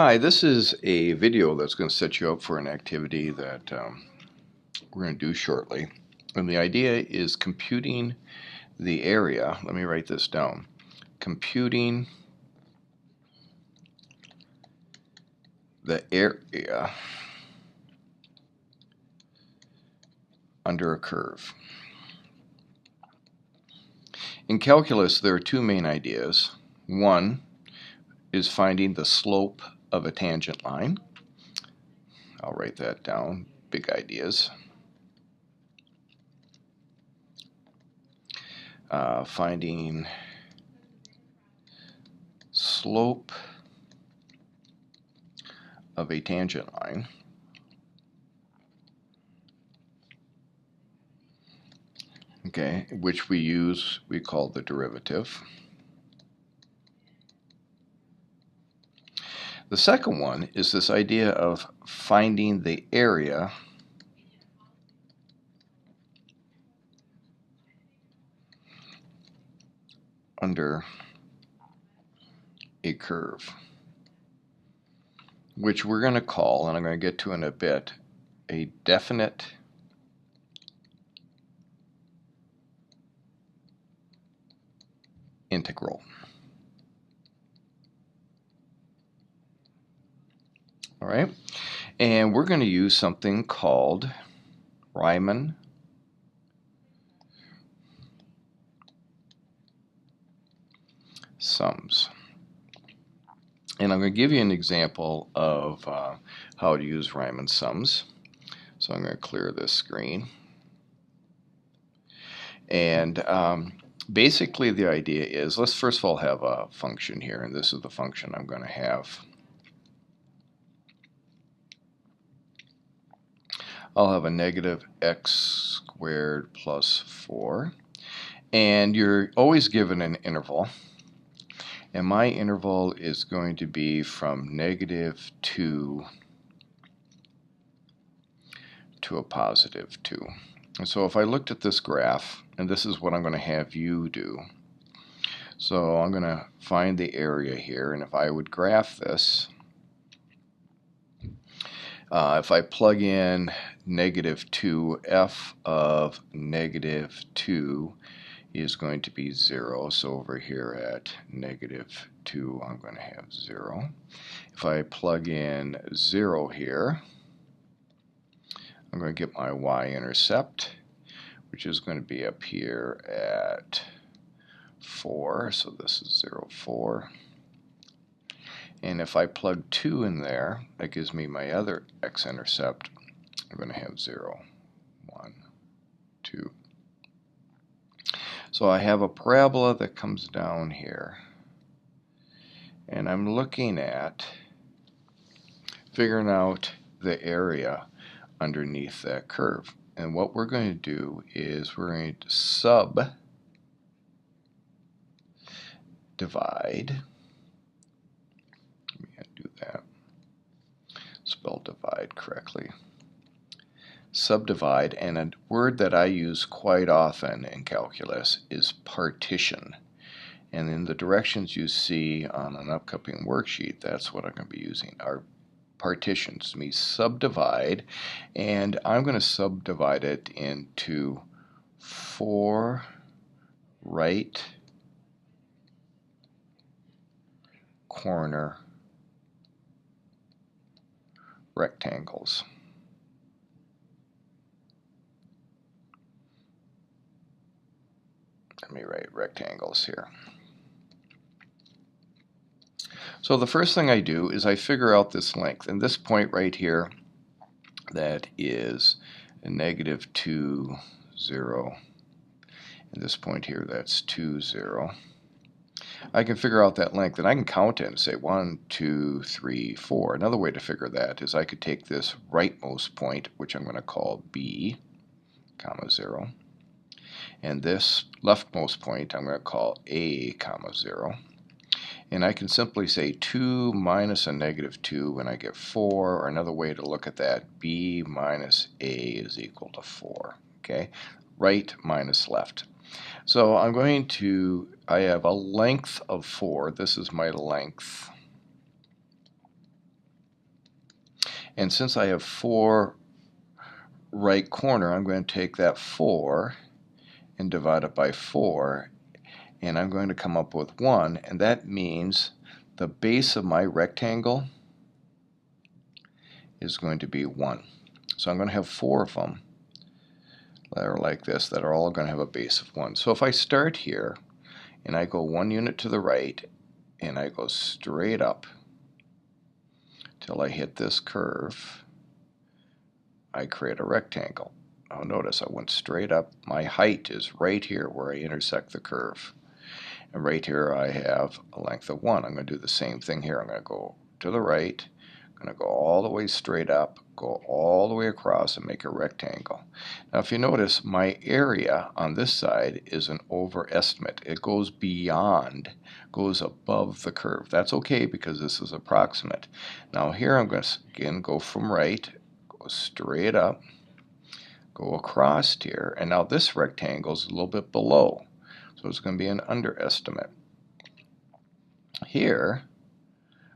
Hi, this is a video that's going to set you up for an activity that we're going to do shortly. And the idea is computing the area. Let me write this down. Computing the area under a curve. In calculus, there are two main ideas. One is finding the slope of a tangent line. I'll write that down. Big ideas. Finding slope of a tangent line. Okay, which we call the derivative. The second one is this idea of finding the area under a curve, which we're going to call, and I'm going to get to in a bit, a definite integral. All right, and we're going to use something called Riemann sums. And I'm going to give you an example of how to use Riemann sums. So I'm going to clear this screen. And basically the idea is, let's first of all have a function here, and this is the function I'm going to have. I'll have a negative x squared plus 4. And you're always given an interval. And my interval is going to be from negative 2 to a positive 2. And so if I looked at this graph, and this is what I'm going to have you do. So I'm going to find the area here, and if I would graph this, if I plug in negative 2, f of negative 2 is going to be 0. So over here at negative 2, I'm going to have 0. If I plug in 0 here, I'm going to get my y-intercept, which is going to be up here at 4. So this is 0, 4. And if I plug 2 in there, that gives me my other x-intercept. I'm going to have 0, 1, 2. So I have a parabola that comes down here. And I'm looking at figuring out the area underneath that curve. And what we're going to do is we're going to subdivide. Let me do that. Spell divide correctly. Subdivide, and a word that I use quite often in calculus is partition. And in the directions you see on an upcoming worksheet, that's what I'm going to be using. Our partitions means subdivide, and I'm going to subdivide it into 4 right corner rectangles. Let me write rectangles here. So the first thing I do is I figure out this length, and this point right here, that is a negative 2, 0, and this point here, that's 2, 0. I can figure out that length, and I can count it and say 1, 2, 3, 4. Another way to figure that is I could take this rightmost point, which I'm going to call B, comma 0, and this leftmost point I'm going to call A, comma 0. And I can simply say 2 minus a negative 2 and I get 4, or another way to look at that, B minus A is equal to 4. Okay, right minus left. So I'm going to, I have a length of 4. This is my length. And since I have 4 right corner, I'm going to take that 4 and divide it by 4, and I'm going to come up with 1, and that means the base of my rectangle is going to be 1. So I'm going to have 4 of them that are like this, that are all going to have a base of 1. So if I start here and I go 1 unit to the right and I go straight up till I hit this curve, I create a rectangle. Now notice I went straight up. My height is right here where I intersect the curve. And right here I have a length of 1. I'm going to do the same thing here. I'm going to go to the right, I'm going to go all the way straight up, go all the way across, and make a rectangle. Now if you notice, my area on this side is an overestimate. It goes beyond, goes above the curve. That's okay because this is approximate. Now here I'm going to again go from right, go straight up, go across here, and now this rectangle is a little bit below, so it's going to be an underestimate. Here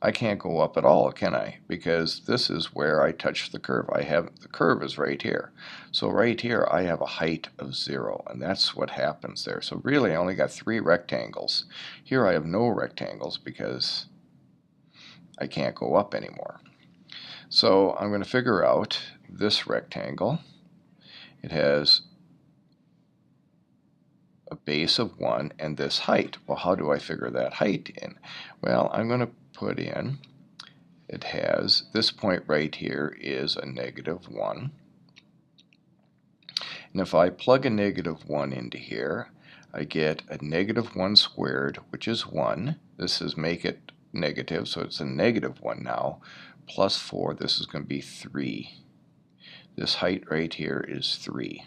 I can't go up at all, can I? Because this is where I touch the curve. The curve is right here. So right here I have a height of 0, and that's what happens there. So really I only got 3 rectangles. Here I have no rectangles because I can't go up anymore. So I'm going to figure out this rectangle. It has a base of 1 and this height. Well, how do I figure that height in? Well, I'm going to put in, it has, this point right here is a -1. And if I plug a -1 into here, I get a -1 squared, which is 1. This is make it negative, so it's a -1 now, plus 4, this is going to be 3. This height right here is 3.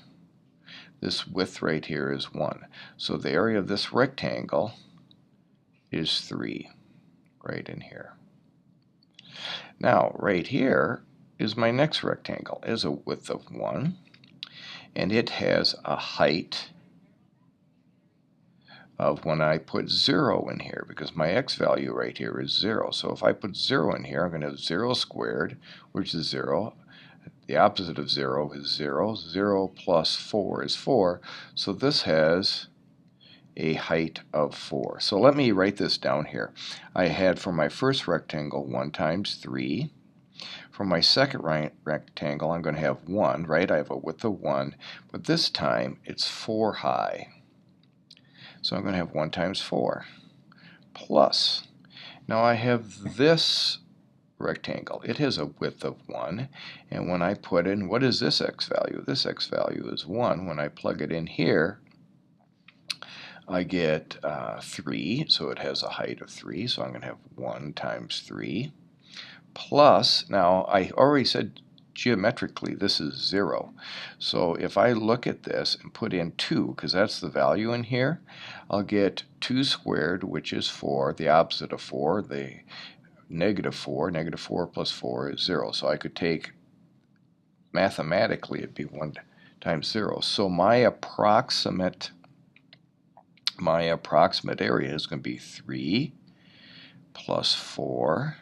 This width right here is 1. So the area of this rectangle is 3, right in here. Now, right here is my next rectangle. It has a width of 1, and it has a height of, when I put 0 in here, because my x value right here is 0. So if I put 0 in here, I'm going to have 0 squared, which is 0. The opposite of 0 is 0. 0 plus 4 is 4. So this has a height of 4. So let me write this down here. I had for my first rectangle 1 times 3. For my second rectangle I'm going to have 1, right? I have a width of 1, but this time it's 4 high. So I'm going to have 1 times 4 plus. Now I have this rectangle. It has a width of 1, and when I put in, what is this x value? This x value is 1. When I plug it in here, I get 3, so it has a height of 3, so I'm going to have 1 times 3 plus, now I already said geometrically this is 0, so if I look at this and put in 2, because that's the value in here, I'll get 2 squared, which is 4, the opposite of 4, the -4, -4 plus 4 is 0, so I could take, mathematically it'd be 1 times 0, so my approximate area is going to be 3 plus 4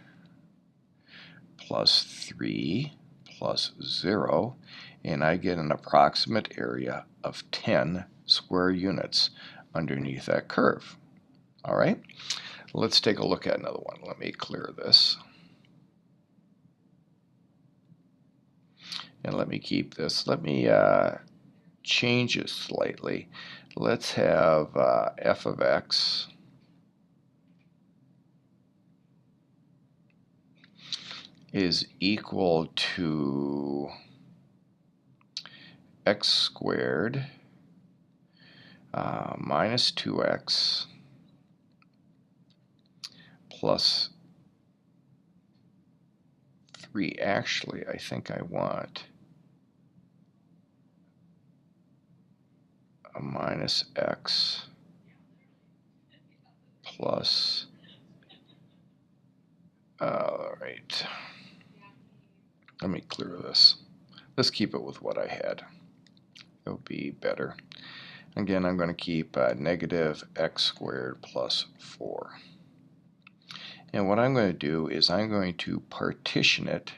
plus 3 plus 0, and I get an approximate area of 10 square units underneath that curve. All right, let's take a look at another one. Let me clear this. And let me keep this. Let me change it slightly. Let's have f of x is equal to x squared minus 2x plus 3. Actually, I think I want a minus x plus, all right, let me clear this. Let's keep it with what I had. It'll be better. Again, I'm going to keep negative x squared plus 4. And what I'm going to do is I'm going to partition it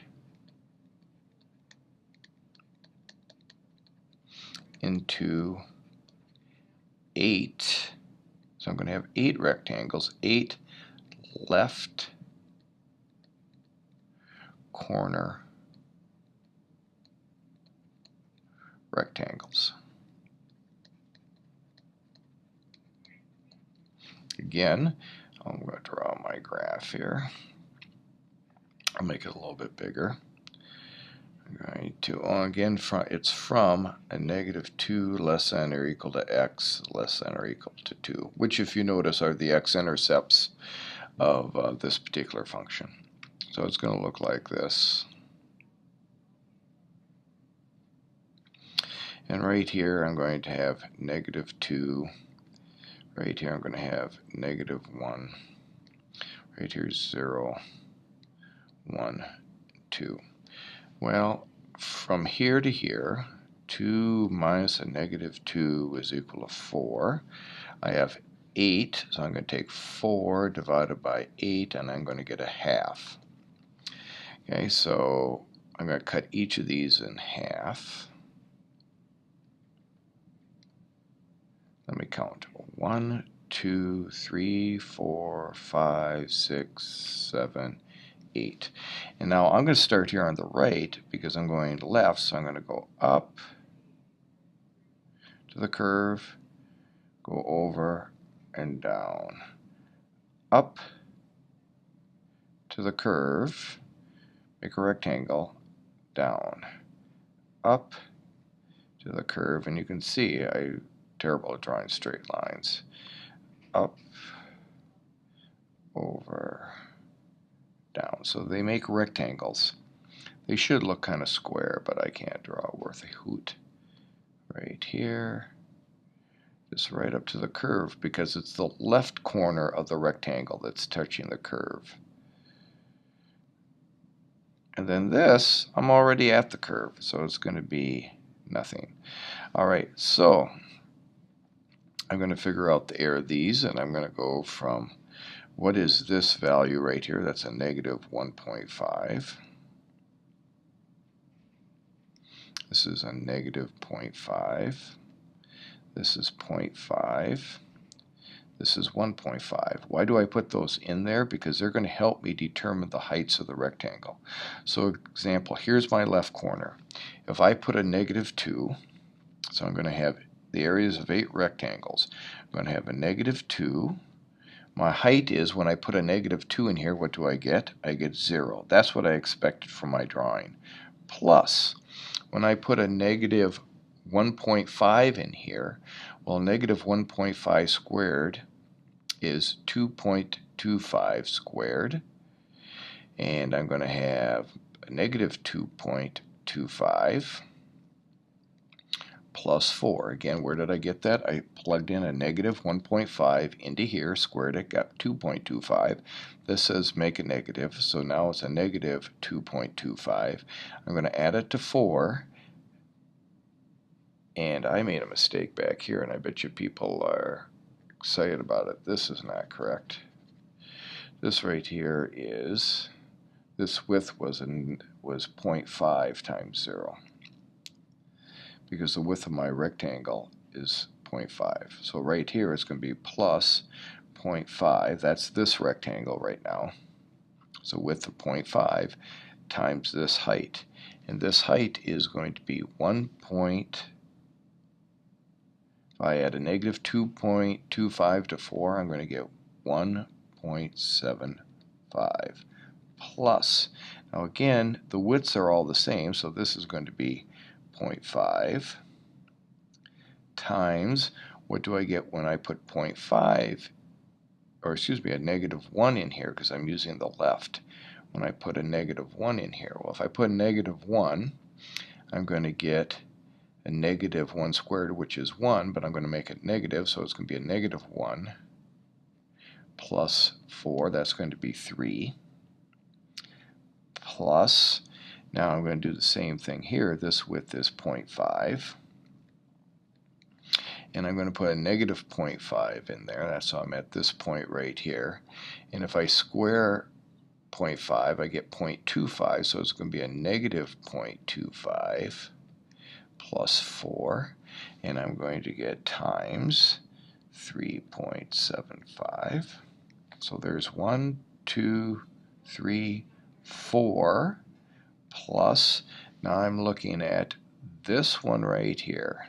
into 8. So I'm going to have 8 rectangles, 8 left corner rectangles. Again, I'm going to draw my graph here. I'll make it a little bit bigger. I'm going to, again, it's from a -2 less than or equal to x less than or equal to 2, which, if you notice, are the x-intercepts of this particular function. So it's going to look like this. And right here I'm going to have -2. Right here I'm going to have -1. Right here is 0, 1, 2. Well, from here to here, 2 minus a -2 is equal to 4. I have 8, so I'm going to take 4 divided by 8, and I'm going to get a half. Okay, so I'm going to cut each of these in half. Let me count. 1, 2, 3, 4, 5, 6, 7, 8. And now I'm going to start here on the right because I'm going left, so I'm going to go up to the curve, go over and down. Up to the curve, make a rectangle, down. Up to the curve, and you can see I'm terrible at drawing straight lines. Up, over, down. So they make rectangles. They should look kind of square, but I can't draw worth a hoot. Right here, just right up to the curve, because it's the left corner of the rectangle that's touching the curve. And then this, I'm already at the curve, so it's going to be nothing. All right, so I'm going to figure out the error of these, and I'm going to go from, what is this value right here? That's a -1.5. This is a -0.5. This is 0.5. This is 1.5. Why do I put those in there? Because they're going to help me determine the heights of the rectangle. So, example, here's my left corner. If I put a -2, so I'm going to have the areas of 8 rectangles. I'm going to have a -2. My height is, when I put a -2 in here, what do I get? I get 0. That's what I expected from my drawing. Plus, when I put a -1.5 in here, well, -1.5 squared is 2.25 squared, and I'm going to have a -2.25 plus 4. Again, where did I get that? I plugged in a -1.5 into here, squared it, got 2.25. This says make a negative, so now it's a -2.25. I'm going to add it to 4, and I made a mistake back here, and I bet you people are excited about it. This is not correct. This right here is, this width was 0.5 times 0, because the width of my rectangle is 0.5. So right here it's going to be plus 0.5. That's this rectangle right now. So width of 0.5 times this height. And this height is going to be 1. If I add a -2.25 to 4, I'm going to get 1.75 plus. Now again, the widths are all the same, so this is going to be 0.5 times, what do I get when I put 0.5, or excuse me, a -1 in here, because I'm using the left. When I put a -1 in here, well, if I put a -1, I'm going to get a -1 squared, which is 1, but I'm going to make it negative, so it's going to be a -1 plus 4, that's going to be 3, plus, now I'm going to do the same thing here. This width is 0.5, and I'm going to put a -0.5 in there. That's how I'm at this point right here. And if I square 0.5, I get 0.25, so it's going to be a -0.25 plus 4. and I'm going to get times 3.75. So there's 1, 2, 3, 4, plus, now I'm looking at this one right here.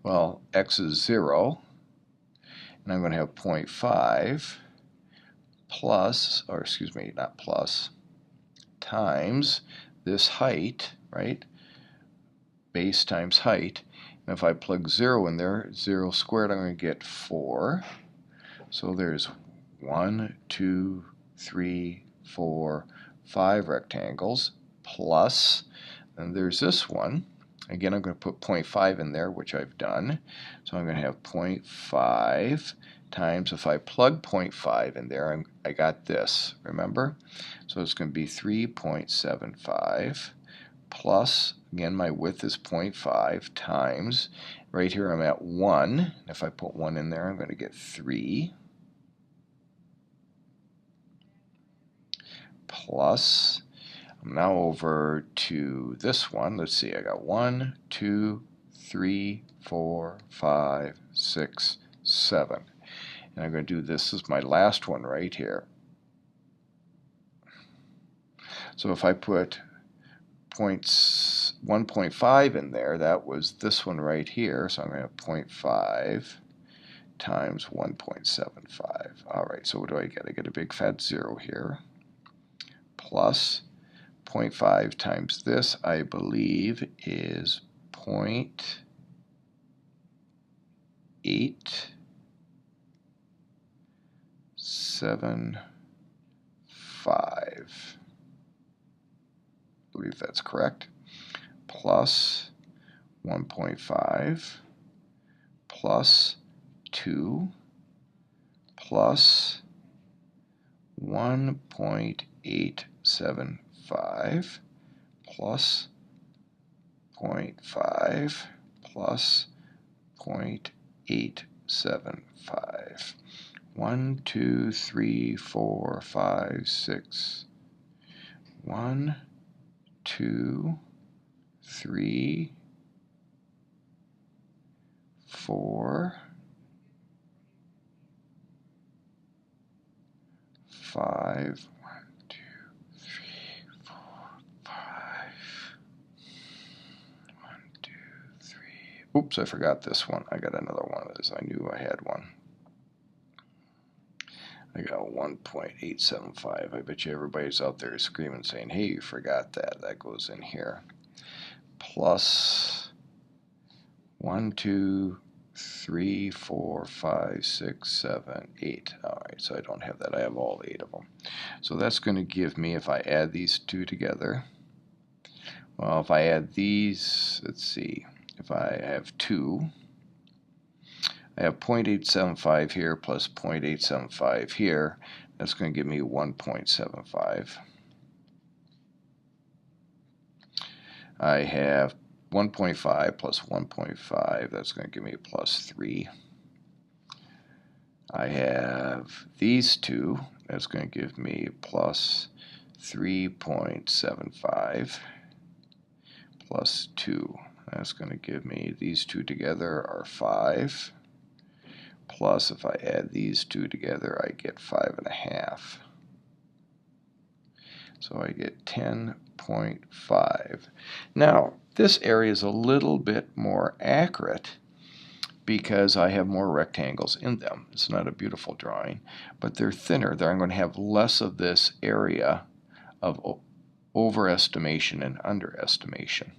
Well, x is 0, and I'm going to have 0.5 plus, or excuse me, not plus, times this height, right? Base times height. And if I plug 0 in there, 0 squared, I'm going to get 4. So there's 1, 2, 3, 4, 5 rectangles, plus, and there's this one. Again, I'm going to put 0.5 in there, which I've done. So I'm going to have 0.5 times, if I plug 0.5 in there, I got this, remember? So it's going to be 3.75 plus, again, my width is 0.5 times, right here I'm at 1. If I put 1 in there, I'm going to get 3. Plus, I'm now over to this one. Let's see, I got 1, 2, 3, 4, 5, 6, 7. And I'm going to do this as my last one right here. So if I put 1.5 in there, that was this one right here. So I'm going to have 0.5 times 1.75. All right, so what do I get? I get a big fat 0 here. Plus 0.5 times this, I believe, is 0.875. I believe that's correct. Plus 1.5 plus 2 plus 1.875 plus 0.5 plus 0.875. 1, 2, 3, 4, 5, 6. 1, 2, 3, 4, 5. 1, 2, 3, 4, 5. 1, 2, 3. Oops, I forgot this one. I got another one of those. I knew I had one. I got 1.875. I bet you everybody's out there screaming saying, hey, you forgot that. That goes in here. Plus 1, 2, 3, 4, 5, 6, 7, 8. All right, so I don't have that. I have all 8 of them. So that's going to give me, if I add these two together, well, if I add these, let's see, if I have 2, I have 0.875 here plus 0.875 here. That's going to give me 1.75. I have 1.5 plus 1.5. That's going to give me a plus 3. I have these two. That's going to give me plus 3.75 plus 2. That's going to give me, these two together are 5. Plus, if I add these two together, I get 5.5. So I get 10.5. Now, this area is a little bit more accurate because I have more rectangles in them. It's not a beautiful drawing, but they're thinner. I'm going to have less of this area of overestimation and underestimation.